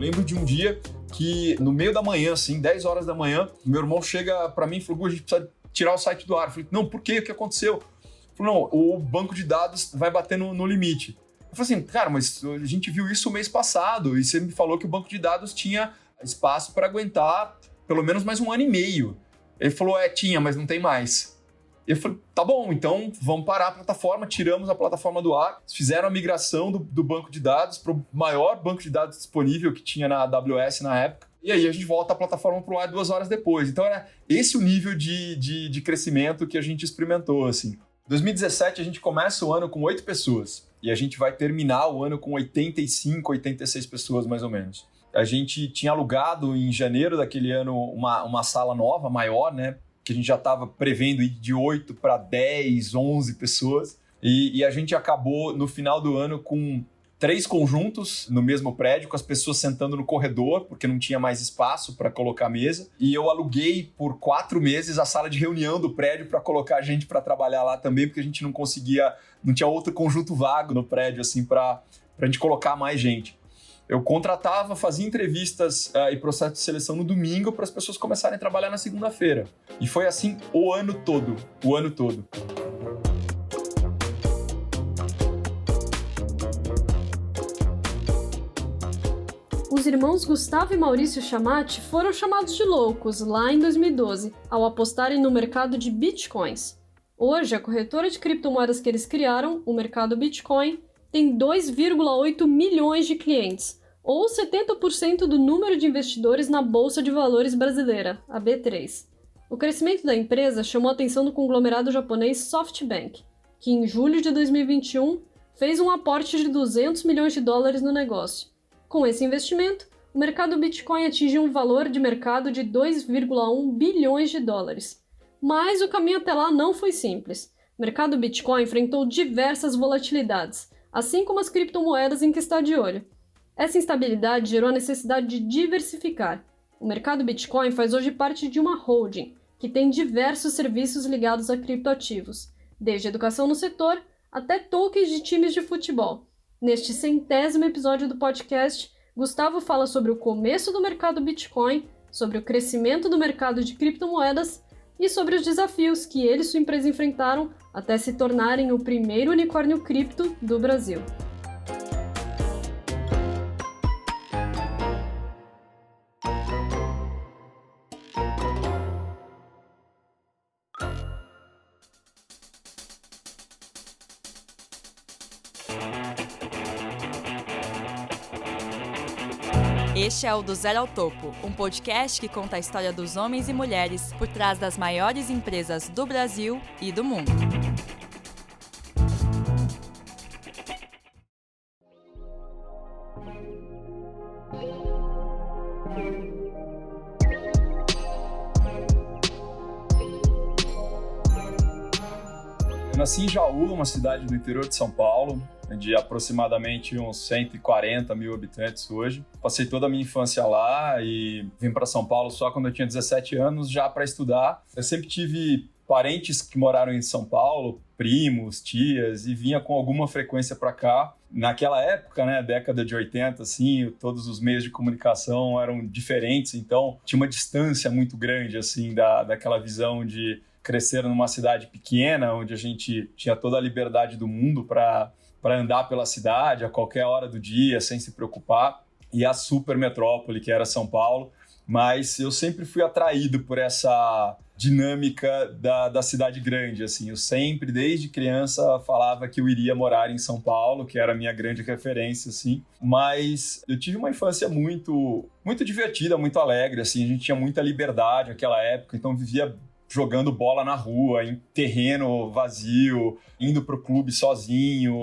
Lembro de um dia que no meio da manhã, assim, 10 horas da manhã, meu irmão chega para mim e falou: a gente precisa tirar o site do ar. Eu falei: não, por quê? O que aconteceu? Ele falou: não, o banco de dados vai bater no limite. Eu falei assim: cara, mas a gente viu isso o mês passado e você me falou que o banco de dados tinha espaço para aguentar pelo menos mais 1 ano e meio. Ele falou: tinha, mas não tem mais. Eu falei: tá bom, então vamos parar a plataforma, tiramos a plataforma do ar, fizeram a migração do banco de dados para o maior banco de dados disponível que tinha na AWS na época, e aí a gente volta a plataforma para o ar 2 horas depois. Então era esse o nível de crescimento que a gente experimentou, assim. Em 2017 a gente começa o ano com 8 pessoas e a gente vai terminar o ano com 85, 86 pessoas mais ou menos. A gente tinha alugado em janeiro daquele ano uma sala nova, maior, né? Que a gente já estava prevendo ir de 8 para 10, 11 pessoas. E a gente acabou, no final do ano, com 3 conjuntos no mesmo prédio, com as pessoas sentando no corredor, porque não tinha mais espaço para colocar mesa. E eu aluguei por 4 meses a sala de reunião do prédio para colocar gente para trabalhar lá também, porque a gente não conseguia, não tinha outro conjunto vago no prédio, assim, para a gente colocar mais gente. Eu contratava, fazia entrevistas e processo de seleção no domingo para as pessoas começarem a trabalhar na segunda-feira. E foi assim o ano todo. Os irmãos Gustavo e Maurício Chamati foram chamados de loucos lá em 2012, ao apostarem no mercado de bitcoins. Hoje, a corretora de criptomoedas que eles criaram, o mercado Bitcoin, tem 2,8 milhões de clientes, ou 70% do número de investidores na Bolsa de Valores brasileira, a B3. O crescimento da empresa chamou a atenção do conglomerado japonês SoftBank, que em julho de 2021 fez um aporte de 200 milhões de dólares no negócio. Com esse investimento, o mercado Bitcoin atingiu um valor de mercado de 2,1 bilhões de dólares. Mas o caminho até lá não foi simples. O mercado Bitcoin enfrentou diversas volatilidades, assim como as criptomoedas em que está de olho. Essa instabilidade gerou a necessidade de diversificar. O mercado Bitcoin faz hoje parte de uma holding, que tem diversos serviços ligados a criptoativos, desde educação no setor até tokens de times de futebol. Neste 100º episódio do podcast, Gustavo fala sobre o começo do mercado Bitcoin, sobre o crescimento do mercado de criptomoedas e sobre os desafios que ele e sua empresa enfrentaram até se tornarem o primeiro unicórnio cripto do Brasil. Este é o Do Zero ao Topo, um podcast que conta a história dos homens e mulheres por trás das maiores empresas do Brasil e do mundo. Eu nasci em Jaú, uma cidade do interior de São Paulo, de aproximadamente uns 140 mil habitantes hoje. Passei toda a minha infância lá e vim para São Paulo só quando eu tinha 17 anos, já para estudar. Eu sempre tive parentes que moraram em São Paulo, primos, tias, e vinha com alguma frequência para cá. Naquela época, né, década de 80, assim, todos os meios de comunicação eram diferentes, então tinha uma distância muito grande, assim, daquela visão de crescer numa cidade pequena, onde a gente tinha toda a liberdade do mundo para andar pela cidade a qualquer hora do dia, sem se preocupar, e a super metrópole que era São Paulo. Mas eu sempre fui atraído por essa dinâmica da cidade grande, assim. Eu sempre, desde criança, falava que eu iria morar em São Paulo, que era a minha grande referência, assim. Mas eu tive uma infância muito, muito divertida, muito alegre, assim. A gente tinha muita liberdade naquela época, então vivia jogando bola na rua, em terreno vazio, indo pro clube sozinho.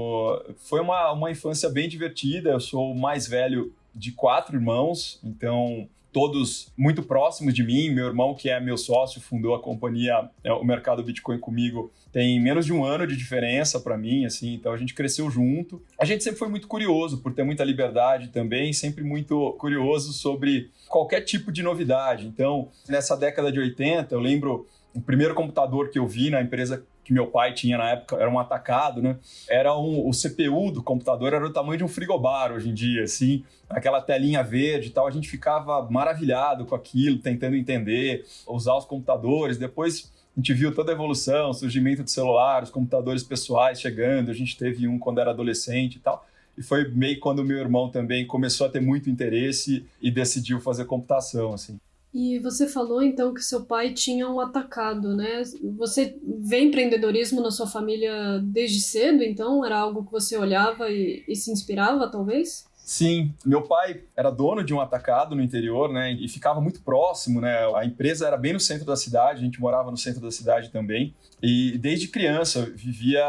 Foi uma infância bem divertida. Eu sou o mais velho de 4 irmãos, então todos muito próximos de mim. Meu irmão, que é meu sócio, fundou a companhia, o Mercado Bitcoin comigo, tem menos de 1 ano de diferença para mim, assim, então a gente cresceu junto. A gente sempre foi muito curioso, por ter muita liberdade também, sempre muito curioso sobre qualquer tipo de novidade. Então, nessa década de 80, eu lembro o primeiro computador que eu vi na empresa que meu pai tinha na época, era um atacado, né? O CPU do computador era do tamanho de um frigobar hoje em dia, assim, aquela telinha verde e tal, a gente ficava maravilhado com aquilo, tentando entender, usar os computadores. Depois a gente viu toda a evolução, o surgimento do celular, os computadores pessoais chegando, a gente teve um quando era adolescente e tal. E foi meio quando o meu irmão também começou a ter muito interesse e decidiu fazer computação, assim. E você falou, então, que seu pai tinha um atacado, né? Você vê empreendedorismo na sua família desde cedo, então? Era algo que você olhava e se inspirava, talvez? Sim, meu pai era dono de um atacado no interior, né, e ficava muito próximo, né, a empresa era bem no centro da cidade, a gente morava no centro da cidade também, e desde criança vivia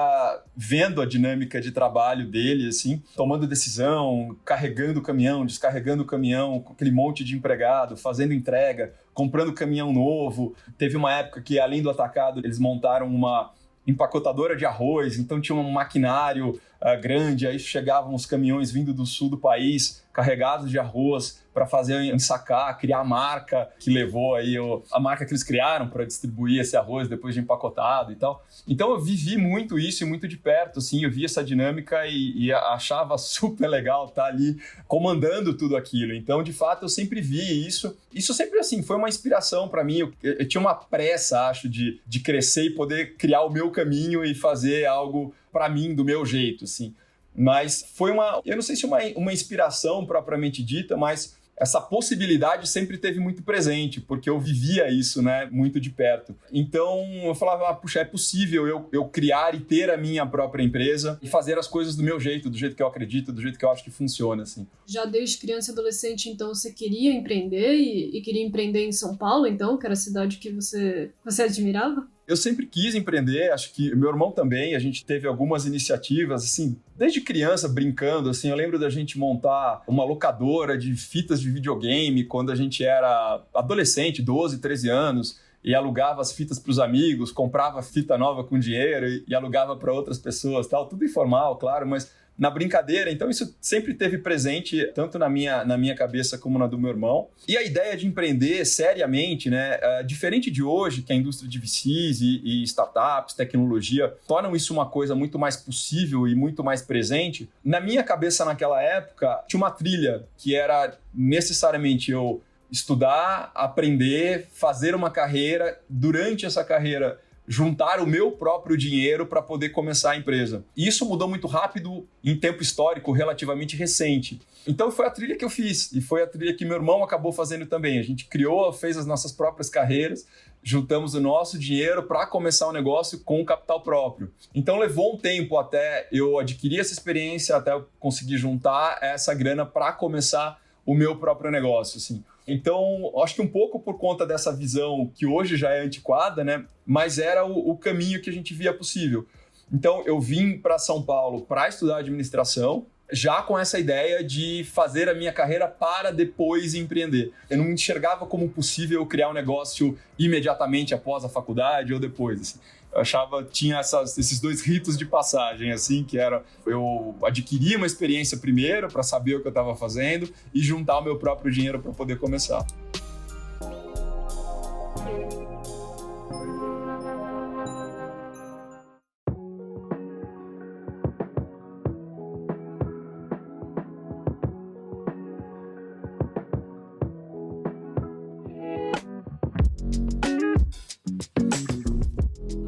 vendo a dinâmica de trabalho dele, assim, tomando decisão, carregando o caminhão, descarregando o caminhão, com aquele monte de empregado, fazendo entrega, comprando caminhão novo. Teve uma época que, além do atacado, eles montaram uma empacotadora de arroz, então tinha um maquinário grande, aí chegavam os caminhões vindo do sul do país, carregados de arroz, para fazer ensacar, criar a marca que levou aí a marca que eles criaram para distribuir esse arroz depois de empacotado e tal. Então eu vivi muito isso e muito de perto, assim, eu vi essa dinâmica e achava super legal estar ali comandando tudo aquilo. Então, de fato, eu sempre vi isso. Isso sempre, assim, foi uma inspiração para mim. Eu tinha uma pressa, acho, de crescer e poder criar o meu caminho e fazer algo para mim do meu jeito, assim. Mas foi eu não sei se uma inspiração propriamente dita, mas essa possibilidade sempre teve muito presente, porque eu vivia isso, né, muito de perto. Então eu falava, puxa, é possível eu criar e ter a minha própria empresa e fazer as coisas do meu jeito, do jeito que eu acredito, do jeito que eu acho que funciona, assim. Já desde criança e adolescente, então, você queria empreender e queria empreender em São Paulo, então, que era a cidade que você admirava? Eu sempre quis empreender, acho que meu irmão também, a gente teve algumas iniciativas, assim, desde criança brincando, assim, eu lembro da gente montar uma locadora de fitas de videogame quando a gente era adolescente, 12, 13 anos, e alugava as fitas para os amigos, comprava fita nova com dinheiro e alugava para outras pessoas, tal, tudo informal, claro, mas na brincadeira. Então isso sempre teve presente, tanto na minha cabeça como na do meu irmão. E a ideia de empreender seriamente, né, diferente de hoje, que a indústria de VCs e startups, tecnologia, tornam isso uma coisa muito mais possível e muito mais presente. Na minha cabeça naquela época, tinha uma trilha que era necessariamente eu estudar, aprender, fazer uma carreira, durante essa carreira juntar o meu próprio dinheiro para poder começar a empresa. E isso mudou muito rápido em tempo histórico relativamente recente. Então foi a trilha que eu fiz e foi a trilha que meu irmão acabou fazendo também. A gente fez as nossas próprias carreiras, juntamos o nosso dinheiro para começar o negócio com o capital próprio. Então levou um tempo até eu adquirir essa experiência, até eu conseguir juntar essa grana para começar o meu próprio negócio, assim. Então, acho que um pouco por conta dessa visão que hoje já é antiquada, né? Mas era o caminho que a gente via possível. Então, eu vim para São Paulo para estudar administração, já com essa ideia de fazer a minha carreira para depois empreender. Eu não enxergava como possível criar um negócio imediatamente após a faculdade ou depois, assim. Eu achava, tinha esses dois ritos de passagem, assim, que era eu adquirir uma experiência primeiro para saber o que eu estava fazendo e juntar o meu próprio dinheiro para poder começar.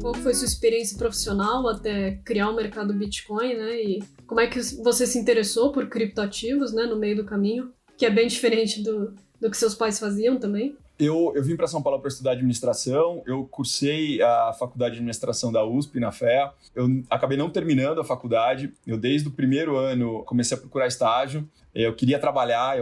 Qual foi sua experiência profissional até criar o mercado Bitcoin, né? E como é que você se interessou por criptoativos, né, no meio do caminho, que é bem diferente do que seus pais faziam também? Eu vim para São Paulo para estudar administração, eu cursei a faculdade de administração da USP, na FEA. Eu acabei não terminando a faculdade, eu desde o primeiro ano comecei a procurar estágio. Eu queria trabalhar,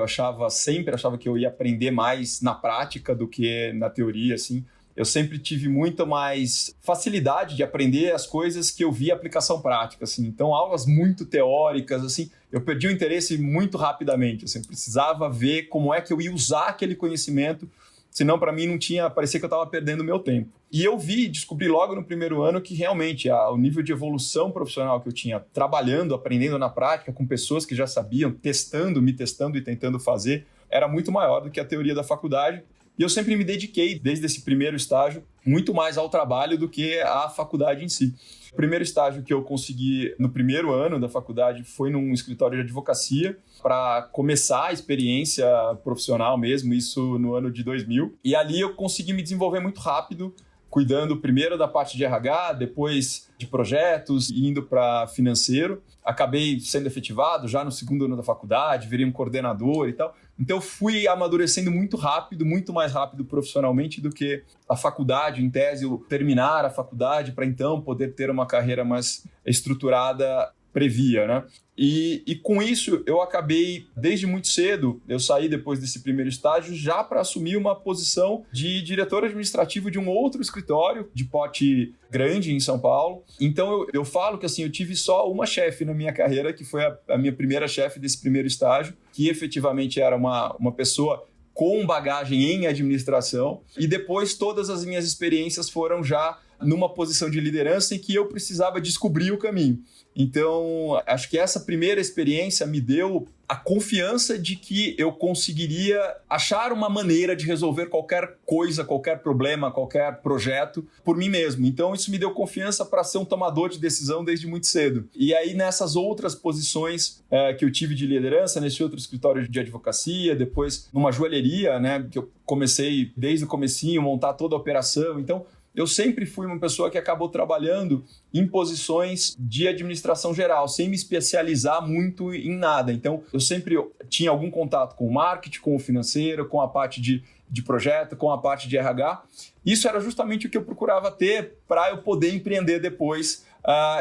sempre achava que eu ia aprender mais na prática do que na teoria, assim. Eu sempre tive muito mais facilidade de aprender as coisas que eu via aplicação prática, assim. Então, aulas muito teóricas, assim, eu perdi o interesse muito rapidamente, assim. Eu precisava ver como é que eu ia usar aquele conhecimento, senão para mim parecia que eu estava perdendo o meu tempo. E eu descobri logo no primeiro ano que realmente o nível de evolução profissional que eu tinha trabalhando, aprendendo na prática com pessoas que já sabiam, me testando e tentando fazer, era muito maior do que a teoria da faculdade. E eu sempre me dediquei, desde esse primeiro estágio, muito mais ao trabalho do que à faculdade em si. O primeiro estágio que eu consegui no primeiro ano da faculdade foi num escritório de advocacia, para começar a experiência profissional mesmo, isso no ano de 2000. E ali eu consegui me desenvolver muito rápido, cuidando primeiro da parte de RH, depois de projetos, indo para financeiro. Acabei sendo efetivado já no segundo ano da faculdade, virei um coordenador e tal. Então eu fui amadurecendo muito rápido, muito mais rápido profissionalmente do que a faculdade, em tese, eu terminar a faculdade para então poder ter uma carreira mais estruturada previa, né? E com isso eu acabei, desde muito cedo, eu saí depois desse primeiro estágio já para assumir uma posição de diretor administrativo de um outro escritório de porte grande em São Paulo. Então eu falo que assim, eu tive só uma chefe na minha carreira, que foi a minha primeira chefe desse primeiro estágio, que efetivamente era uma pessoa com bagagem em administração, e depois todas as minhas experiências foram já numa posição de liderança em que eu precisava descobrir o caminho. Então, acho que essa primeira experiência me deu a confiança de que eu conseguiria achar uma maneira de resolver qualquer coisa, qualquer problema, qualquer projeto por mim mesmo. Então, isso me deu confiança para ser um tomador de decisão desde muito cedo. E aí, nessas outras posições que eu tive de liderança, nesse outro escritório de advocacia, depois numa joalheria, né, que eu comecei desde o comecinho, montar toda a operação. Então, eu sempre fui uma pessoa que acabou trabalhando em posições de administração geral, sem me especializar muito em nada. Então, eu sempre tinha algum contato com o marketing, com o financeiro, com a parte de projeto, com a parte de RH. Isso era justamente o que eu procurava ter para eu poder empreender depois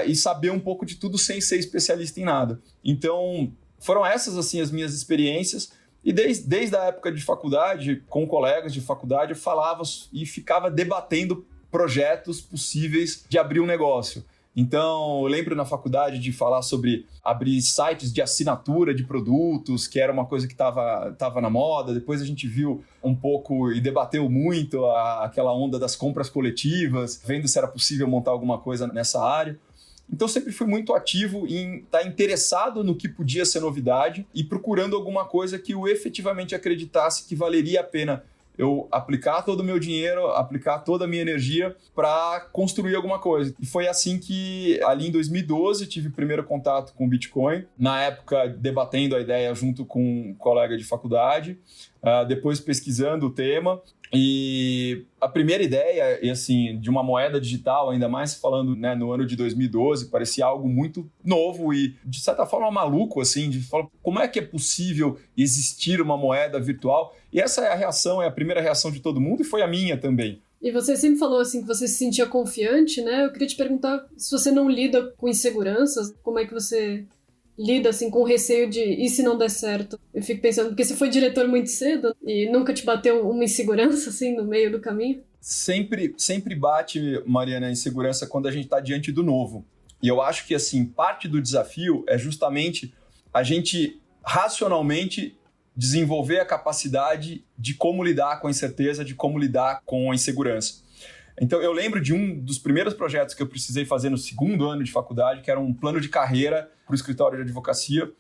e saber um pouco de tudo sem ser especialista em nada. Então, foram essas assim as minhas experiências. E desde a época de faculdade, com colegas de faculdade, eu falava e ficava debatendo projetos possíveis de abrir um negócio. Então, eu lembro na faculdade de falar sobre abrir sites de assinatura de produtos, que era uma coisa que estava na moda. Depois a gente viu um pouco e debateu muito aquela onda das compras coletivas, vendo se era possível montar alguma coisa nessa área. Então, sempre fui muito ativo em estar interessado no que podia ser novidade e procurando alguma coisa que eu efetivamente acreditasse que valeria a pena eu aplicar todo o meu dinheiro, aplicar toda a minha energia para construir alguma coisa. E foi assim que, ali em 2012, tive o primeiro contato com o Bitcoin. Na época, debatendo a ideia junto com um colega de faculdade, depois pesquisando o tema. E a primeira ideia, e assim, de uma moeda digital, ainda mais falando, né, no ano de 2012, parecia algo muito novo e, de certa forma, maluco, assim, de falar, como é que é possível existir uma moeda virtual? E essa é a reação, é a primeira reação de todo mundo e foi a minha também. E você sempre falou assim que você se sentia confiante, né? Eu queria te perguntar se você não lida com inseguranças, como é que você lida assim com o receio de e se não der certo? Eu fico pensando, porque você foi diretor muito cedo e nunca te bateu uma insegurança assim no meio do caminho? Sempre bate, Mariana, a insegurança quando a gente está diante do novo. E eu acho que assim, parte do desafio é justamente a gente racionalmente desenvolver a capacidade de como lidar com a incerteza, de como lidar com a insegurança. Então, eu lembro de um dos primeiros projetos que eu precisei fazer no segundo ano de faculdade, que era um plano de carreira para o escritório de advocacia.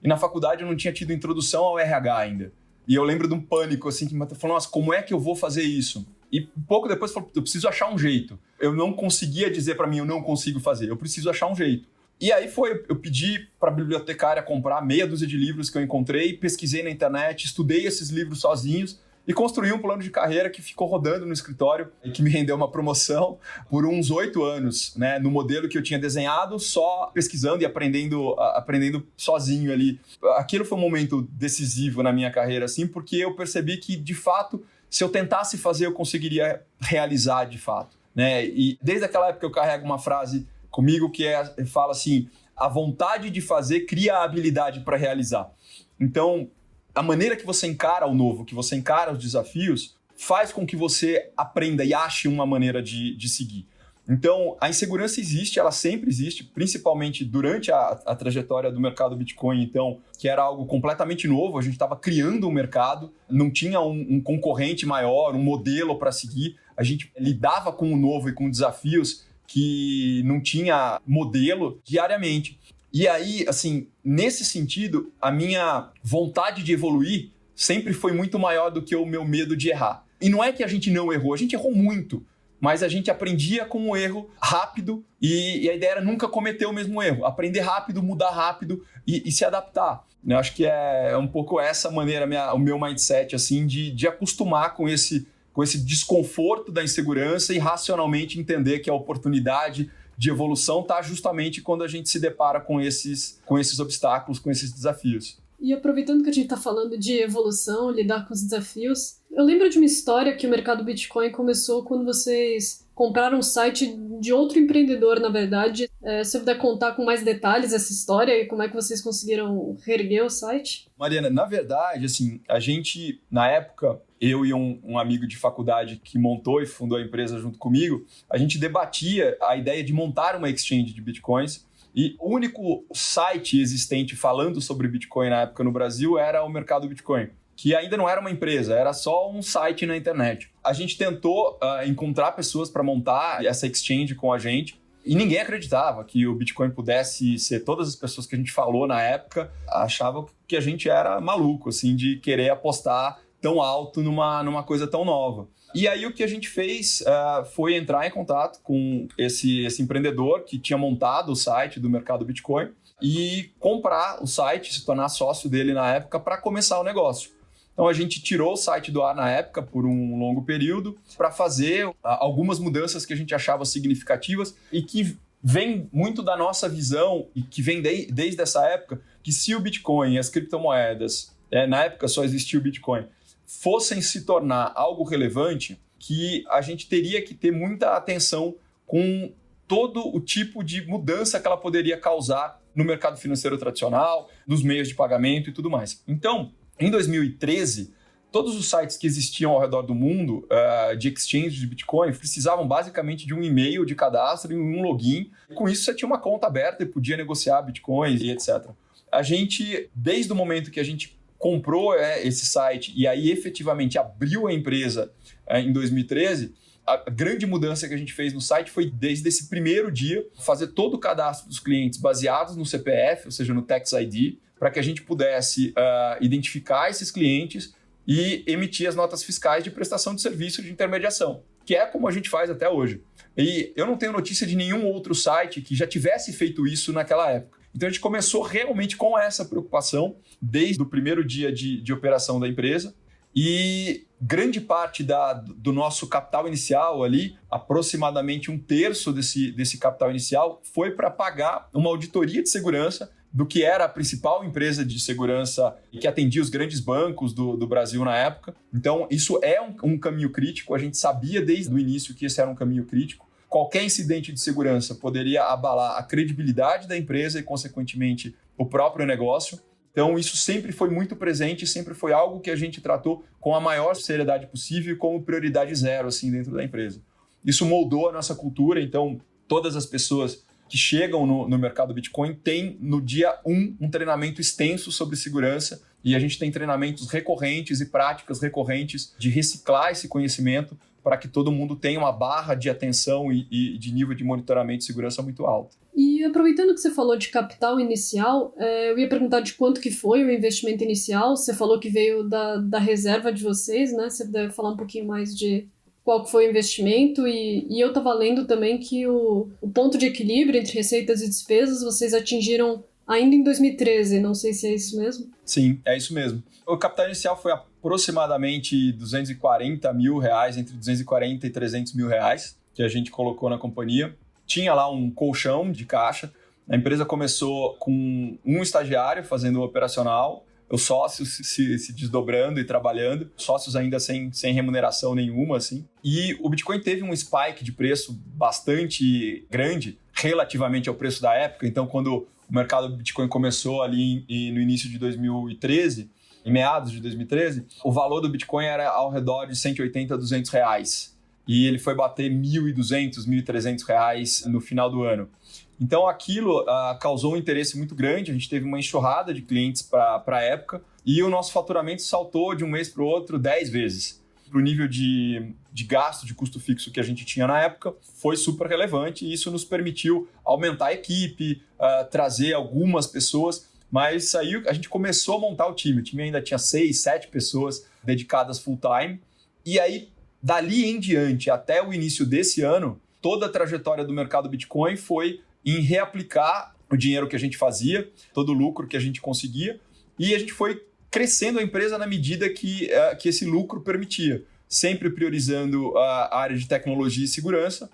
E na faculdade eu não tinha tido introdução ao RH ainda. E eu lembro de um pânico, assim, que me falou, nossa, como é que eu vou fazer isso? E pouco depois falou, eu preciso achar um jeito. Eu não conseguia dizer para mim, eu não consigo fazer, eu preciso achar um jeito. E aí eu pedi para a bibliotecária comprar meia dúzia de livros que eu encontrei, pesquisei na internet, estudei esses livros sozinhos e construí um plano de carreira que ficou rodando no escritório e que me rendeu uma promoção por uns 8 anos, né, no modelo que eu tinha desenhado, só pesquisando e aprendendo sozinho ali. Aquilo foi um momento decisivo na minha carreira, assim, porque eu percebi que, de fato, se eu tentasse fazer, eu conseguiria realizar de fato, né? E desde aquela época eu carrego uma frase comigo que fala assim, a vontade de fazer cria a habilidade para realizar. Então, a maneira que você encara o novo, que você encara os desafios, faz com que você aprenda e ache uma maneira de seguir. Então, a insegurança existe, ela sempre existe, principalmente durante a trajetória do mercado Bitcoin, então, que era algo completamente novo, a gente estava criando um mercado, não tinha um concorrente maior, um modelo para seguir, a gente lidava com o novo e com desafios que não tinha modelo diariamente. E aí, assim, nesse sentido, a minha vontade de evoluir sempre foi muito maior do que o meu medo de errar. E não é que a gente não errou, a gente errou muito, mas a gente aprendia com o erro rápido e a ideia era nunca cometer o mesmo erro. Aprender rápido, mudar rápido e se adaptar. Eu acho que é um pouco essa maneira, o meu mindset, assim, de acostumar com esse desconforto da insegurança e racionalmente entender que a oportunidade de evolução está justamente quando a gente se depara com esses obstáculos, com esses desafios. E aproveitando que a gente está falando de evolução, lidar com os desafios, eu lembro de uma história que o mercado Bitcoin começou quando vocês compraram um site de outro empreendedor, na verdade. Se você puder contar com mais detalhes essa história e como é que vocês conseguiram reerguer o site? Mariana, na verdade, assim, a gente, na época, eu e um amigo de faculdade que montou e fundou a empresa junto comigo, a gente debatia a ideia de montar uma exchange de Bitcoins. E o único site existente falando sobre Bitcoin na época no Brasil era o Mercado Bitcoin, que ainda não era uma empresa, era só um site na internet. A gente tentou encontrar pessoas para montar essa exchange com a gente e ninguém acreditava que o Bitcoin pudesse ser todas as pessoas que a gente falou na época, achavam que a gente era maluco, assim, de querer apostar tão alto numa coisa tão nova. E aí o que a gente fez foi entrar em contato com esse empreendedor que tinha montado o site do Mercado Bitcoin e comprar o site, se tornar sócio dele na época para começar o negócio. Então a gente tirou o site do ar na época por um longo período para fazer algumas mudanças que a gente achava significativas e que vem muito da nossa visão e que vem desde essa época, que se o Bitcoin e as criptomoedas, na época só existia o Bitcoin, fossem se tornar algo relevante, que a gente teria que ter muita atenção com todo o tipo de mudança que ela poderia causar no mercado financeiro tradicional, nos meios de pagamento e tudo mais. Então, em 2013, todos os sites que existiam ao redor do mundo de exchange de Bitcoin precisavam basicamente de um e-mail de cadastro e um login. E com isso, você tinha uma conta aberta e podia negociar Bitcoins e etc. A gente, desde o momento que a gente comprou esse site e aí efetivamente abriu a empresa em 2013, a grande mudança que a gente fez no site foi, desde esse primeiro dia, fazer todo o cadastro dos clientes baseados no CPF, ou seja, no Tax ID, para que a gente pudesse identificar esses clientes e emitir as notas fiscais de prestação de serviço de intermediação, que é como a gente faz até hoje. E eu não tenho notícia de nenhum outro site que já tivesse feito isso naquela época. Então a gente começou realmente com essa preocupação desde o primeiro dia de operação da empresa e grande parte do nosso capital inicial ali, aproximadamente 1/3 desse capital inicial, foi para pagar uma auditoria de segurança do que era a principal empresa de segurança que atendia os grandes bancos do Brasil na época. Então isso é um caminho crítico, a gente sabia desde o início que esse era um caminho crítico. Qualquer incidente de segurança poderia abalar a credibilidade da empresa e, consequentemente, o próprio negócio. Então, isso sempre foi muito presente, sempre foi algo que a gente tratou com a maior seriedade possível e como prioridade zero, assim, dentro da empresa. Isso moldou a nossa cultura, então, todas as pessoas que chegam no mercado Bitcoin têm, no dia 1, um treinamento extenso sobre segurança e a gente tem treinamentos recorrentes e práticas recorrentes de reciclar esse conhecimento para que todo mundo tenha uma barra de atenção e de nível de monitoramento de segurança muito alto. E aproveitando que você falou de capital inicial, eu ia perguntar de quanto que foi o investimento inicial. Você falou que veio da reserva de vocês, né? Você deve falar um pouquinho mais de qual que foi o investimento. E eu estava lendo também que o ponto de equilíbrio entre receitas e despesas vocês atingiram ainda em 2013. Não sei se é isso mesmo. Sim, é isso mesmo. O capital inicial foi aproximadamente R$240 mil, entre 240 e 300 mil reais, que a gente colocou na companhia. Tinha lá um colchão de caixa. A empresa começou com um estagiário fazendo o operacional, os sócios se desdobrando e trabalhando, sócios ainda sem remuneração nenhuma, assim. E o Bitcoin teve um spike de preço bastante grande relativamente ao preço da época. Então, quando o mercado do Bitcoin começou ali no início de 2013, em meados de 2013, o valor do Bitcoin era ao redor de 180 a 200 reais. E ele foi bater 1.200, 1.300 reais no final do ano. Então aquilo causou um interesse muito grande, a gente teve uma enxurrada de clientes para a época e o nosso faturamento saltou de um mês para o outro 10 vezes. Para o nível de gasto, de custo fixo que a gente tinha na época, foi super relevante e isso nos permitiu aumentar a equipe, trazer algumas pessoas. Mas aí a gente começou a montar o time. O time ainda tinha 6, 7 pessoas dedicadas full time. E aí, dali em diante, até o início desse ano, toda a trajetória do mercado Bitcoin foi em reaplicar o dinheiro que a gente fazia, todo o lucro que a gente conseguia, e a gente foi crescendo a empresa na medida que esse lucro permitia, sempre priorizando a área de tecnologia e segurança,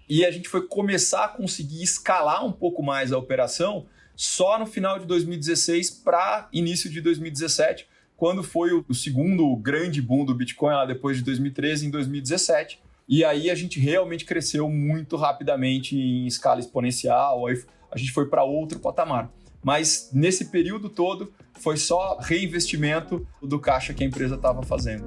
e a gente foi começar a conseguir escalar um pouco mais a operação só no final de 2016 para início de 2017, quando foi o segundo grande boom do Bitcoin, lá depois de 2013, em 2017. E aí a gente realmente cresceu muito rapidamente em escala exponencial, aí a gente foi para outro patamar. Mas nesse período todo foi só reinvestimento do caixa que a empresa estava fazendo.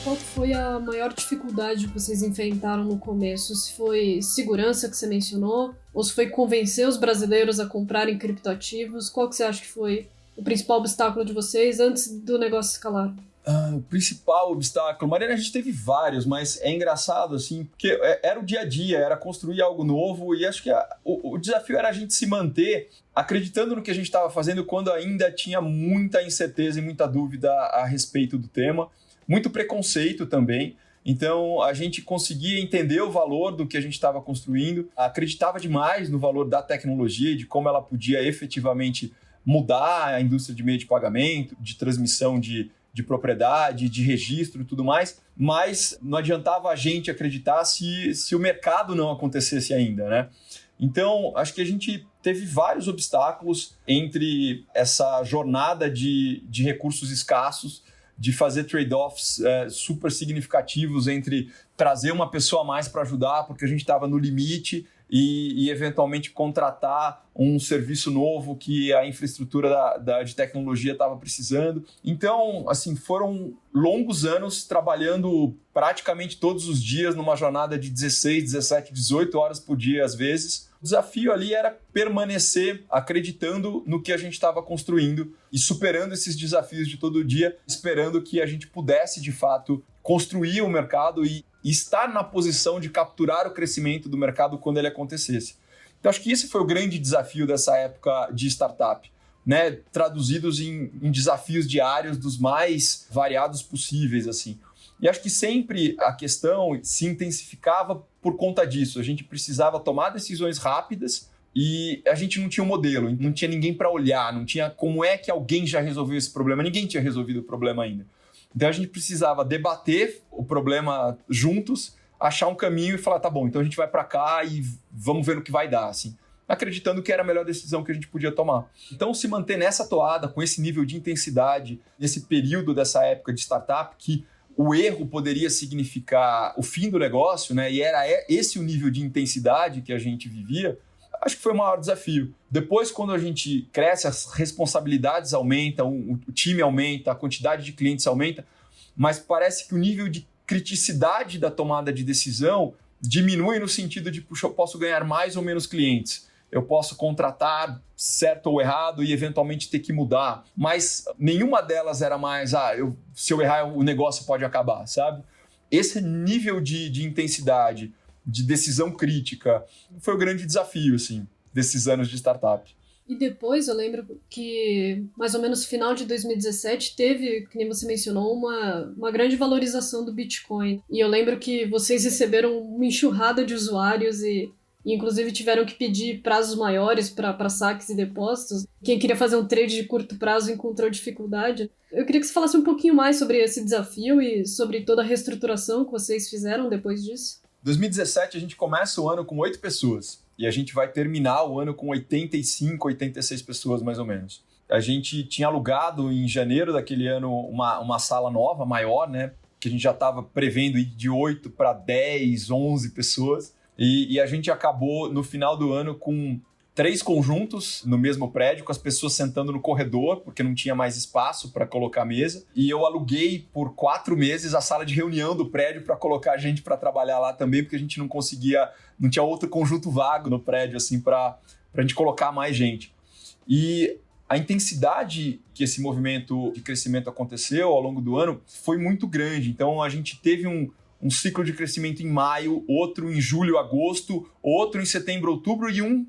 Qual foi a maior dificuldade que vocês enfrentaram no começo? Se foi segurança que você mencionou, ou se foi convencer os brasileiros a comprarem criptoativos? Qual que você acha que foi o principal obstáculo de vocês antes do negócio escalar? O principal obstáculo, Mariana, a gente teve vários, mas é engraçado, assim, porque era o dia a dia, era construir algo novo, e acho que o desafio era a gente se manter acreditando no que a gente estava fazendo quando ainda tinha muita incerteza e muita dúvida a respeito do tema, muito preconceito também. Então, a gente conseguia entender o valor do que a gente estava construindo, acreditava demais no valor da tecnologia e de como ela podia efetivamente mudar a indústria de meio de pagamento, de transmissão de propriedade, de registro e tudo mais, mas não adiantava a gente acreditar se o mercado não acontecesse ainda, né? Então, acho que a gente teve vários obstáculos entre essa jornada de recursos escassos, de fazer trade-offs super significativos entre trazer uma pessoa a mais para ajudar, porque a gente estava no limite, e eventualmente contratar um serviço novo que a infraestrutura de tecnologia estava precisando. Então, assim, foram longos anos trabalhando praticamente todos os dias numa jornada de 16, 17, 18 horas por dia, às vezes. O desafio ali era permanecer acreditando no que a gente estava construindo e superando esses desafios de todo dia, esperando que a gente pudesse, de fato, construir o mercado e estar na posição de capturar o crescimento do mercado quando ele acontecesse. Então, acho que esse foi o grande desafio dessa época de startup, né? Traduzidos em desafios diários dos mais variados possíveis, assim. E acho que sempre a questão se intensificava por conta disso. A gente precisava tomar decisões rápidas e a gente não tinha um modelo, não tinha ninguém para olhar, não tinha como é que alguém já resolveu esse problema. Ninguém tinha resolvido o problema ainda. Então a gente precisava debater o problema juntos, achar um caminho e falar, tá bom, então a gente vai para cá e vamos ver no que vai dar, assim, acreditando que era a melhor decisão que a gente podia tomar. Então se manter nessa toada, com esse nível de intensidade, nesse período dessa época de startup, que o erro poderia significar o fim do negócio, né? E era esse o nível de intensidade que a gente vivia, acho que foi o maior desafio. Depois, quando a gente cresce, as responsabilidades aumentam, o time aumenta, a quantidade de clientes aumenta, mas parece que o nível de criticidade da tomada de decisão diminui no sentido de, puxa, eu posso ganhar mais ou menos clientes, eu posso contratar certo ou errado e eventualmente ter que mudar, mas nenhuma delas era mais, se eu errar o negócio pode acabar, sabe? Esse nível de intensidade, de decisão crítica, foi o grande desafio, assim, desses anos de startup. E depois eu lembro que, mais ou menos no final de 2017, teve, que nem você mencionou, uma grande valorização do Bitcoin. E eu lembro que vocês receberam uma enxurrada de usuários e inclusive tiveram que pedir prazos maiores para saques e depósitos. Quem queria fazer um trade de curto prazo encontrou dificuldade. Eu queria que você falasse um pouquinho mais sobre esse desafio e sobre toda a reestruturação que vocês fizeram depois disso. 2017 a gente começa o ano com 8 pessoas e a gente vai terminar o ano com 85, 86 pessoas mais ou menos. A gente tinha alugado em janeiro daquele ano uma sala nova, maior, né? Que a gente já estava prevendo ir de 8 para 10, 11 pessoas. E a gente acabou no final do ano com 3 conjuntos no mesmo prédio, com as pessoas sentando no corredor, porque não tinha mais espaço para colocar mesa. E eu aluguei por 4 meses a sala de reunião do prédio para colocar gente para trabalhar lá também, porque a gente não não tinha outro conjunto vago no prédio assim para a gente colocar mais gente. E a intensidade que esse movimento de crescimento aconteceu ao longo do ano foi muito grande. Então, a gente teve um ciclo de crescimento em maio, outro em julho, agosto, outro em setembro, outubro e um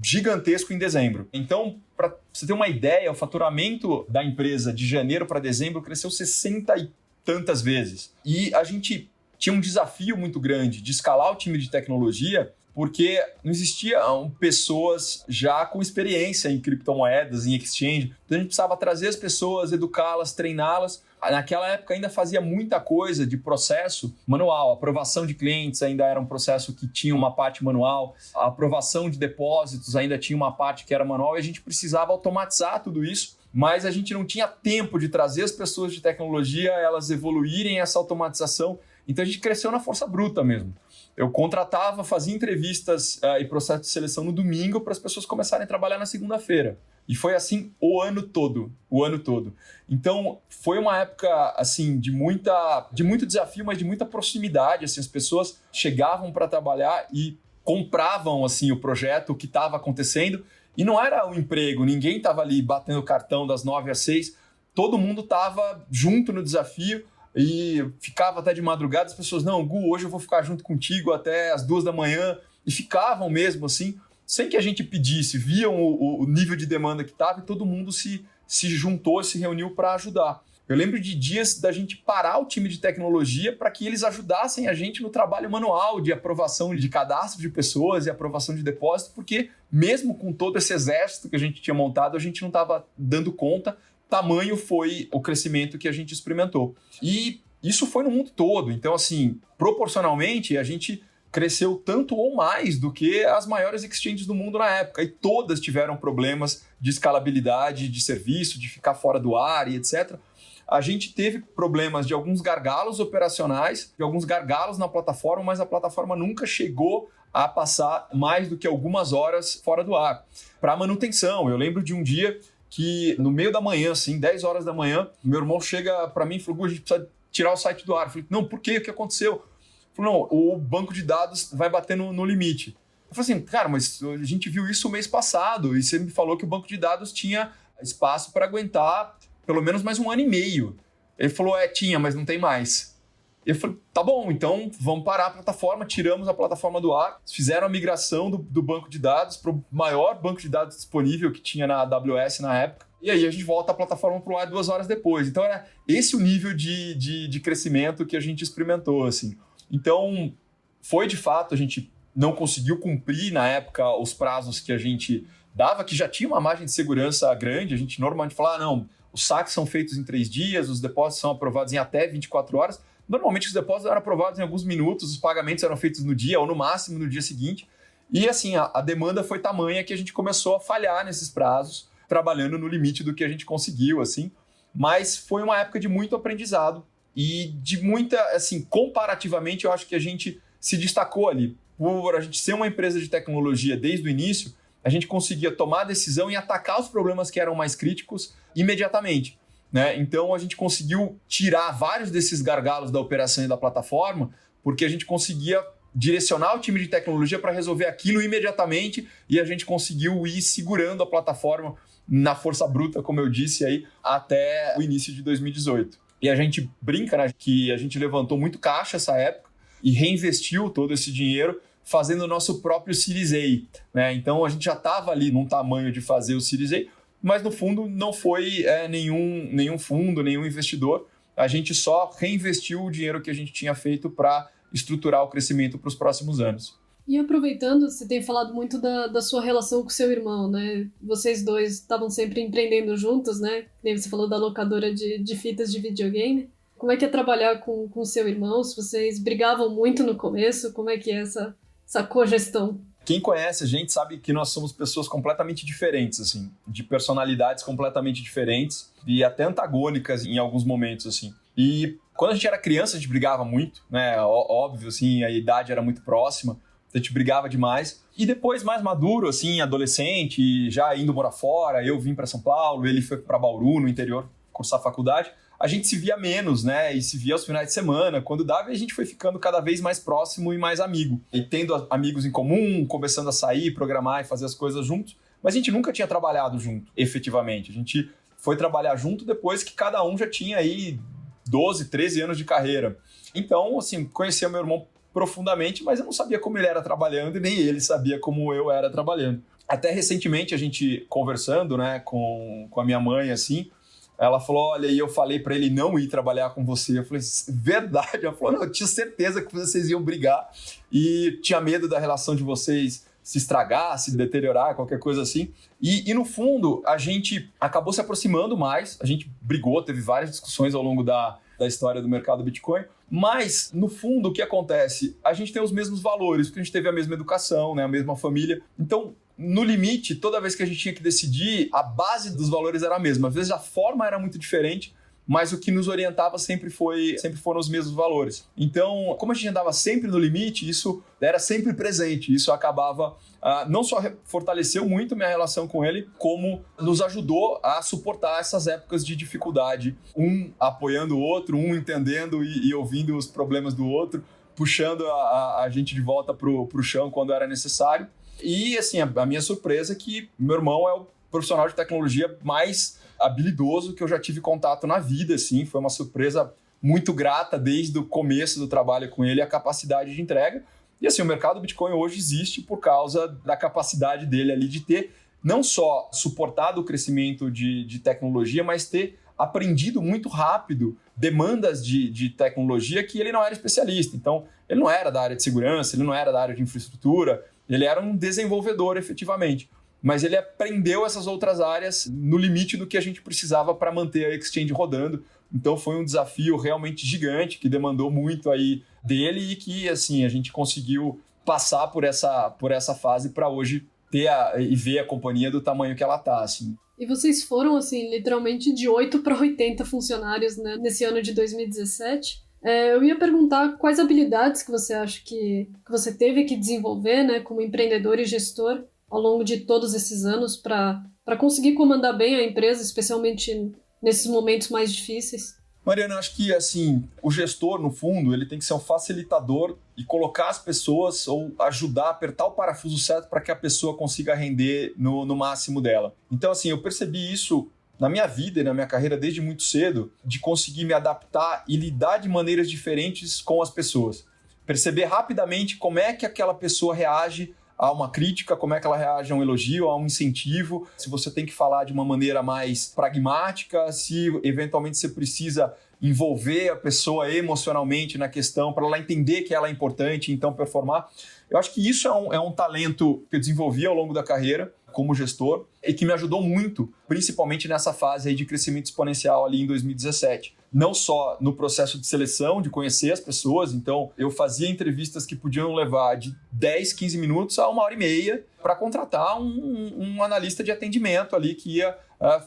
gigantesco em dezembro. Então, para você ter uma ideia, o faturamento da empresa de janeiro para dezembro cresceu 60 e tantas vezes. E a gente tinha um desafio muito grande de escalar o time de tecnologia, porque não existiam pessoas já com experiência em criptomoedas, em exchange. Então a gente precisava trazer as pessoas, educá-las, treiná-las. Naquela época ainda fazia muita coisa de processo manual. A aprovação de clientes ainda era um processo que tinha uma parte manual. A aprovação de depósitos ainda tinha uma parte que era manual e a gente precisava automatizar tudo isso. Mas a gente não tinha tempo de trazer as pessoas de tecnologia, elas evoluírem essa automatização. Então a gente cresceu na força bruta mesmo. Eu contratava, fazia entrevistas e processo de seleção no domingo para as pessoas começarem a trabalhar na segunda-feira. E foi assim o ano todo. Então, foi uma época assim, de muito desafio, mas de muita proximidade. Assim, as pessoas chegavam para trabalhar e compravam assim, o projeto, o que estava acontecendo. E não era um emprego, ninguém estava ali batendo cartão das 9 às 6. Todo mundo estava junto no desafio. E ficava até de madrugada, as pessoas, não, Gu, hoje eu vou ficar junto contigo até as 2 da manhã, e ficavam mesmo assim, sem que a gente pedisse, viam o nível de demanda que estava e todo mundo se juntou, se reuniu para ajudar. Eu lembro de dias da gente parar o time de tecnologia para que eles ajudassem a gente no trabalho manual de aprovação de cadastro de pessoas e aprovação de depósito, porque mesmo com todo esse exército que a gente tinha montado, a gente não estava dando conta. Tamanho foi o crescimento que a gente experimentou. E isso foi no mundo todo. Então, assim, proporcionalmente, a gente cresceu tanto ou mais do que as maiores exchanges do mundo na época. E todas tiveram problemas de escalabilidade, de serviço, de ficar fora do ar e etc. A gente teve problemas de alguns gargalos operacionais, de alguns gargalos na plataforma, mas a plataforma nunca chegou a passar mais do que algumas horas fora do ar. Para manutenção, eu lembro de um dia que no meio da manhã, assim, 10 horas da manhã, meu irmão chega para mim e falou, a gente precisa tirar o site do ar. Eu falei, não, por quê? O que aconteceu? Ele falou, não, o banco de dados vai bater no limite. Eu falei assim, cara, mas a gente viu isso o mês passado e você me falou que o banco de dados tinha espaço para aguentar pelo menos mais 1 ano e meio. Ele falou, tinha, mas não tem mais. Eu falei, tá bom, então vamos parar a plataforma, tiramos a plataforma do ar, fizeram a migração do banco de dados para o maior banco de dados disponível que tinha na AWS na época, e aí a gente volta a plataforma para o ar 2 horas depois. Então era esse o nível de crescimento que a gente experimentou. Assim. Então foi de fato, a gente não conseguiu cumprir na época os prazos que a gente dava, que já tinha uma margem de segurança grande, a gente normalmente falava, não, os saques são feitos em 3 dias, os depósitos são aprovados em até 24 horas, normalmente os depósitos eram aprovados em alguns minutos, os pagamentos eram feitos no dia ou no máximo no dia seguinte. E assim, a demanda foi tamanha que a gente começou a falhar nesses prazos, trabalhando no limite do que a gente conseguiu, assim. Mas foi uma época de muito aprendizado e de muita, assim, comparativamente, eu acho que a gente se destacou ali. Por a gente ser uma empresa de tecnologia desde o início, a gente conseguia tomar a decisão e atacar os problemas que eram mais críticos imediatamente. Né? Então, a gente conseguiu tirar vários desses gargalos da operação e da plataforma, porque a gente conseguia direcionar o time de tecnologia para resolver aquilo imediatamente e a gente conseguiu ir segurando a plataforma na força bruta, como eu disse, aí, até o início de 2018. E a gente brinca, né, que a gente levantou muito caixa essa época e reinvestiu todo esse dinheiro fazendo o nosso próprio Series A. Né? Então, a gente já estava ali num tamanho de fazer o Series A, mas no fundo não foi nenhum fundo, nenhum investidor. A gente só reinvestiu o dinheiro que a gente tinha feito para estruturar o crescimento para os próximos anos. E aproveitando, você tem falado muito da sua relação com seu irmão, né? Vocês dois estavam sempre empreendendo juntos, né? Nem você falou da locadora de fitas de videogame. Como é que é trabalhar com seu irmão? Se vocês brigavam muito no começo, como é que é essa cogestão? Quem conhece a gente sabe que nós somos pessoas completamente diferentes, assim, de personalidades completamente diferentes e até antagônicas em alguns momentos, assim. E quando a gente era criança, a gente brigava muito, né? Óbvio, assim, a idade era muito próxima, a gente brigava demais. E depois, mais maduro, assim, adolescente, já indo morar fora, eu vim para São Paulo, ele foi para Bauru, no interior, cursar faculdade. A gente se via menos, né? E se via aos finais de semana. Quando dava, a gente foi ficando cada vez mais próximo e mais amigo. E tendo amigos em comum, começando a sair, programar e fazer as coisas juntos. mas a gente nunca tinha trabalhado junto, efetivamente. A gente foi trabalhar junto depois que cada um já tinha aí 12, 13 anos de carreira. Então, assim, conhecia meu irmão profundamente, mas eu não sabia como ele era trabalhando e nem ele sabia como eu era trabalhando. Até recentemente, a gente conversando, né, com a minha mãe, assim, ela falou, olha, e eu falei para ele não ir trabalhar com você. Eu falei, verdade? Ela falou, não, eu tinha certeza que vocês iam brigar e tinha medo da relação de vocês se estragar, se deteriorar, qualquer coisa assim. E no fundo, a gente acabou se aproximando mais, a gente brigou, teve várias discussões ao longo da história do mercado Bitcoin, mas, no fundo, o que acontece? A gente tem os mesmos valores, porque a gente teve a mesma educação, né, a mesma família. Então, no limite, toda vez que a gente tinha que decidir, a base dos valores era a mesma. Às vezes a forma era muito diferente, mas o que nos orientava sempre foram os mesmos valores. Então, como a gente andava sempre no limite, isso era sempre presente. Isso acabava, não só fortaleceu muito minha relação com ele, como nos ajudou a suportar essas épocas de dificuldade. Um apoiando o outro, um entendendo e ouvindo os problemas do outro, puxando a gente de volta pro chão quando era necessário. E, assim, a minha surpresa é que meu irmão é o profissional de tecnologia mais habilidoso que eu já tive contato na vida, assim. Foi uma surpresa muito grata desde o começo do trabalho com ele, a capacidade de entrega. E, assim, o mercado Bitcoin hoje existe por causa da capacidade dele ali de ter não só suportado o crescimento de tecnologia, mas ter aprendido muito rápido demandas de tecnologia que ele não era especialista. Então, ele não era da área de segurança, ele não era da área de infraestrutura, ele era um desenvolvedor efetivamente. Mas ele aprendeu essas outras áreas no limite do que a gente precisava para manter a exchange rodando. Então foi um desafio realmente gigante, que demandou muito aí dele e que, assim, a gente conseguiu passar por essa fase para hoje ter e ver a companhia do tamanho que ela está, assim. E vocês foram, assim, literalmente de 8 para 80 funcionários, né, nesse ano de 2017. Eu ia perguntar quais habilidades que você acha que você teve que desenvolver, né, como empreendedor e gestor ao longo de todos esses anos para conseguir comandar bem a empresa, especialmente nesses momentos mais difíceis. Mariana, eu acho que, assim, o gestor, no fundo, ele tem que ser um facilitador e colocar as pessoas ou ajudar a apertar o parafuso certo para que a pessoa consiga render no máximo dela. Então, assim, eu percebi isso na minha vida e na minha carreira desde muito cedo, de conseguir me adaptar e lidar de maneiras diferentes com as pessoas. Perceber rapidamente como é que aquela pessoa reage a uma crítica, como é que ela reage a um elogio, a um incentivo, se você tem que falar de uma maneira mais pragmática, se eventualmente você precisa envolver a pessoa emocionalmente na questão para ela entender que ela é importante e então performar. Eu acho que isso é um talento que eu desenvolvi ao longo da carreira como gestor e que me ajudou muito, principalmente nessa fase aí de crescimento exponencial ali em 2017. Não só no processo de seleção, de conhecer as pessoas, então eu fazia entrevistas que podiam levar de 10, 15 minutos a 1h30 para contratar um analista de atendimento ali que ia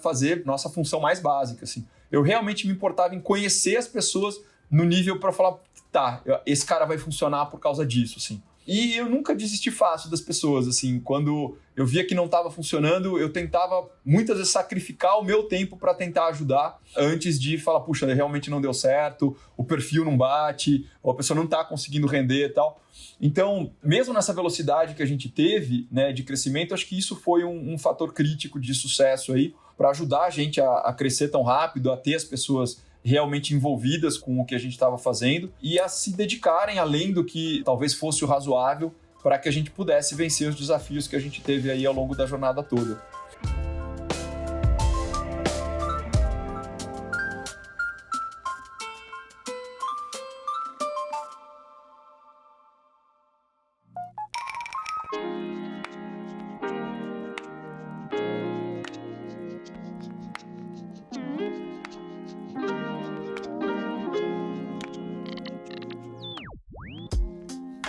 fazer nossa função mais básica, assim. Eu realmente me importava em conhecer as pessoas no nível para falar, tá, esse cara vai funcionar por causa disso, assim. E eu nunca desisti fácil das pessoas, assim, quando eu via que não estava funcionando, eu tentava muitas vezes sacrificar o meu tempo para tentar ajudar, antes de falar, puxa, realmente não deu certo, o perfil não bate, ou a pessoa não está conseguindo render e tal. Então, mesmo nessa velocidade que a gente teve, né, de crescimento, acho que isso foi um fator crítico de sucesso aí, para ajudar a gente a crescer tão rápido, a ter as pessoas realmente envolvidas com o que a gente estava fazendo e a se dedicarem além do que talvez fosse o razoável para que a gente pudesse vencer os desafios que a gente teve aí ao longo da jornada toda.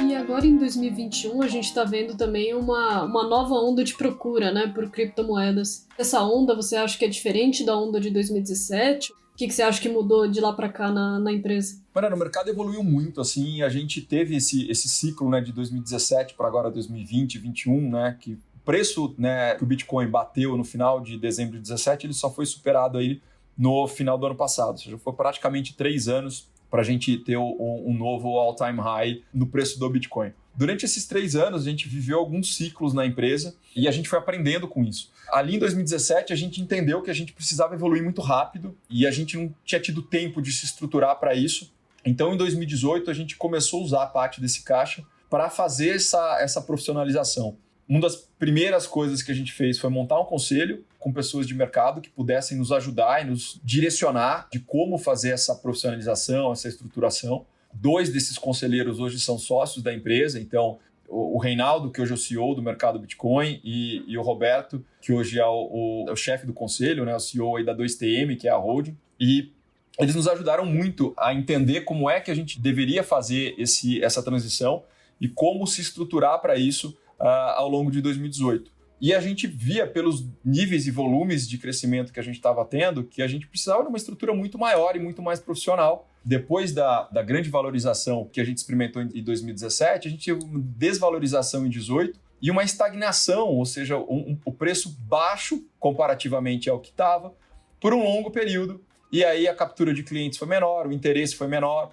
E agora em 2021 a gente está vendo também uma nova onda de procura, né, por criptomoedas. Essa onda você acha que é diferente da onda de 2017? O que você acha que mudou de lá para cá na empresa? Mano, o mercado evoluiu muito, assim, a gente teve esse ciclo, né, de 2017 para agora 2020, 2021, né, que o preço, né, que o Bitcoin bateu no final de dezembro de 2017, ele só foi superado aí no final do ano passado, ou seja, foi praticamente 3 anos para a gente ter um novo all-time high no preço do Bitcoin. Durante esses 3 anos, a gente viveu alguns ciclos na empresa e a gente foi aprendendo com isso. Ali em 2017, a gente entendeu que a gente precisava evoluir muito rápido e a gente não tinha tido tempo de se estruturar para isso. Então, em 2018, a gente começou a usar parte desse caixa para fazer essa profissionalização. Uma das primeiras coisas que a gente fez foi montar um conselho com pessoas de mercado que pudessem nos ajudar e nos direcionar de como fazer essa profissionalização, essa estruturação. 2 desses conselheiros hoje são sócios da empresa, então o Reinaldo, que hoje é o CEO do mercado Bitcoin, e o Roberto, que hoje é o chefe do conselho, né, o CEO aí da 2TM, que é a holding, e eles nos ajudaram muito a entender como é que a gente deveria fazer essa transição e como se estruturar para isso ao longo de 2018. E a gente via pelos níveis e volumes de crescimento que a gente estava tendo que a gente precisava de uma estrutura muito maior e muito mais profissional. Depois da grande valorização que a gente experimentou em 2017, a gente teve uma desvalorização em 2018 e uma estagnação, ou seja, o preço baixo comparativamente ao que estava, por um longo período. E aí a captura de clientes foi menor, o interesse foi menor,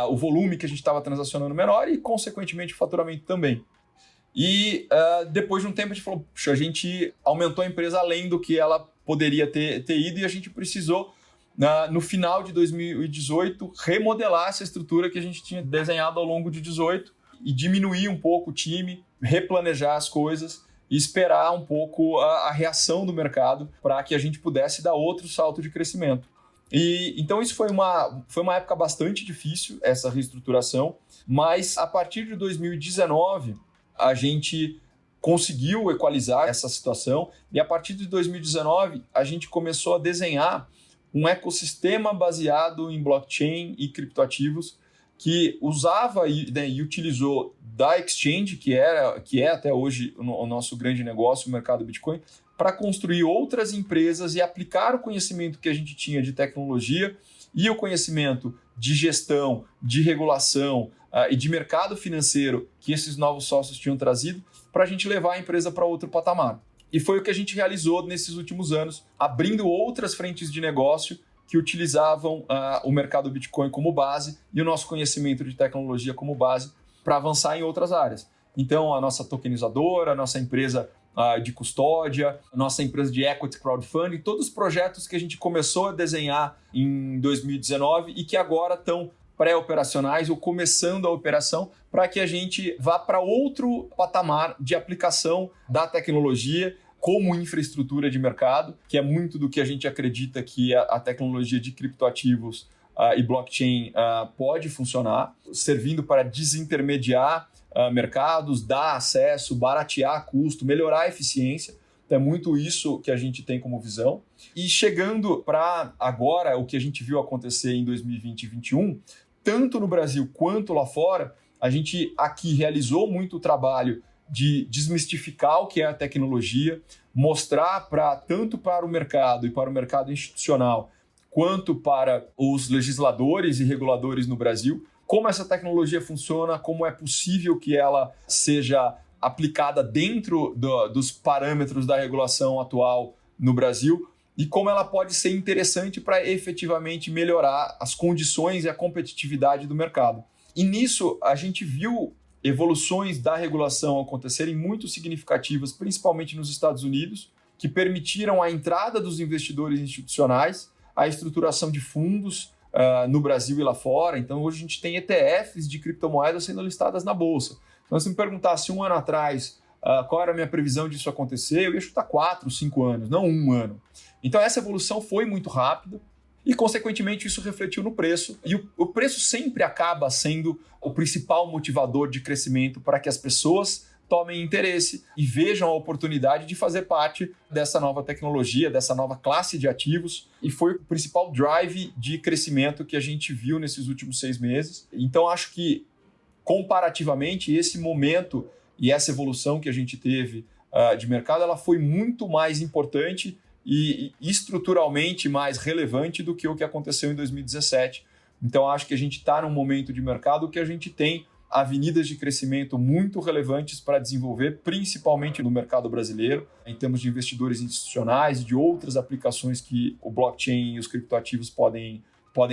o volume que a gente estava transacionando menor e, consequentemente, o faturamento também. E depois de um tempo a gente falou, puxa, a gente aumentou a empresa além do que ela poderia ter ido e a gente precisou, no final de 2018, remodelar essa estrutura que a gente tinha desenhado ao longo de 2018 e diminuir um pouco o time, replanejar as coisas e esperar um pouco a reação do mercado para que a gente pudesse dar outro salto de crescimento. E então isso foi uma época bastante difícil, essa reestruturação, mas a partir de 2019 a gente conseguiu equalizar essa situação e a partir de 2019 a gente começou a desenhar um ecossistema baseado em blockchain e criptoativos que usava e utilizou da exchange, que é até hoje o nosso grande negócio, o mercado Bitcoin, para construir outras empresas e aplicar o conhecimento que a gente tinha de tecnologia e o conhecimento de gestão, de regulação e de mercado financeiro que esses novos sócios tinham trazido para a gente levar a empresa para outro patamar. E foi o que a gente realizou nesses últimos anos, abrindo outras frentes de negócio que utilizavam o mercado Bitcoin como base e o nosso conhecimento de tecnologia como base para avançar em outras áreas. Então, a nossa tokenizadora, a nossa empresa de custódia, a nossa empresa de equity crowdfunding, todos os projetos que a gente começou a desenhar em 2019 e que agora estão pré-operacionais ou começando a operação para que a gente vá para outro patamar de aplicação da tecnologia como infraestrutura de mercado, que é muito do que a gente acredita que a tecnologia de criptoativos e blockchain pode funcionar, servindo para desintermediar mercados, dar acesso, baratear custo, melhorar a eficiência. Então, é muito isso que a gente tem como visão. E chegando para agora, o que a gente viu acontecer em 2020 e 2021, tanto no Brasil quanto lá fora, a gente aqui realizou muito trabalho de desmistificar o que é a tecnologia, mostrar tanto para o mercado e para o mercado institucional, quanto para os legisladores e reguladores no Brasil, como essa tecnologia funciona, como é possível que ela seja aplicada dentro dos parâmetros da regulação atual no Brasil e como ela pode ser interessante para efetivamente melhorar as condições e a competitividade do mercado. E nisso a gente viu evoluções da regulação acontecerem muito significativas, principalmente nos Estados Unidos, que permitiram a entrada dos investidores institucionais, a estruturação de fundos no Brasil e lá fora. Então, hoje a gente tem ETFs de criptomoedas sendo listadas na Bolsa. Então, se me perguntasse um ano atrás qual era a minha previsão disso acontecer, eu ia chutar 4, 5 anos, não 1 ano. Então, essa evolução foi muito rápida e, consequentemente, isso refletiu no preço. E o preço sempre acaba sendo o principal motivador de crescimento para que as pessoas tomem interesse e vejam a oportunidade de fazer parte dessa nova tecnologia, dessa nova classe de ativos, e foi o principal drive de crescimento que a gente viu nesses últimos 6 meses. Então, acho que, comparativamente, esse momento e essa evolução que a gente teve de mercado, ela foi muito mais importante e estruturalmente mais relevante do que o que aconteceu em 2017. Então, acho que a gente está num momento de mercado que a gente tem avenidas de crescimento muito relevantes para desenvolver, principalmente no mercado brasileiro, em termos de investidores institucionais e de outras aplicações que o blockchain e os criptoativos podem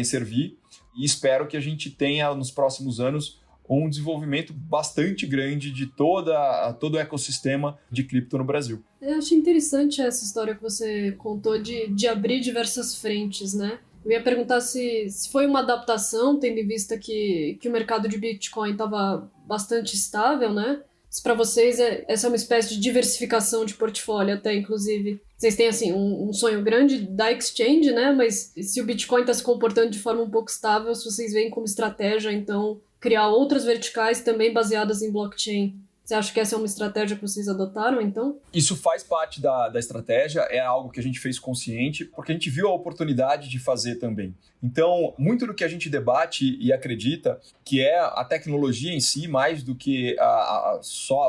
servir. E espero que a gente tenha, nos próximos anos, um desenvolvimento bastante grande de todo o ecossistema de cripto no Brasil. Eu achei interessante essa história que você contou de abrir diversas frentes, né? Eu ia perguntar se foi uma adaptação, tendo em vista que o mercado de Bitcoin estava bastante estável, né? Se para vocês essa é uma espécie de diversificação de portfólio até, inclusive. Vocês têm, assim, um sonho grande da exchange, né? Mas se o Bitcoin está se comportando de forma um pouco estável, se vocês veem como estratégia, então, criar outras verticais também baseadas em blockchain. Você acha que essa é uma estratégia que vocês adotaram, então? Isso faz parte da estratégia, é algo que a gente fez consciente, porque a gente viu a oportunidade de fazer também. Então, muito do que a gente debate e acredita que é a tecnologia em si, mais do que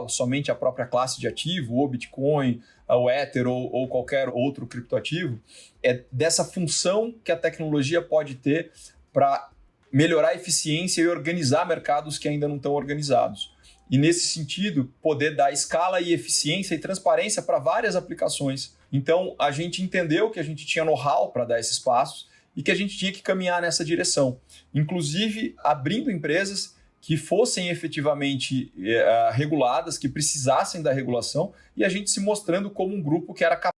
somente a própria classe de ativo, o Bitcoin, o Ether ou qualquer outro criptoativo, é dessa função que a tecnologia pode ter para melhorar a eficiência e organizar mercados que ainda não estão organizados. E, nesse sentido, poder dar escala e eficiência e transparência para várias aplicações. Então, a gente entendeu que a gente tinha know-how para dar esses passos e que a gente tinha que caminhar nessa direção. Inclusive, abrindo empresas que fossem efetivamente reguladas, que precisassem da regulação, e a gente se mostrando como um grupo que era capaz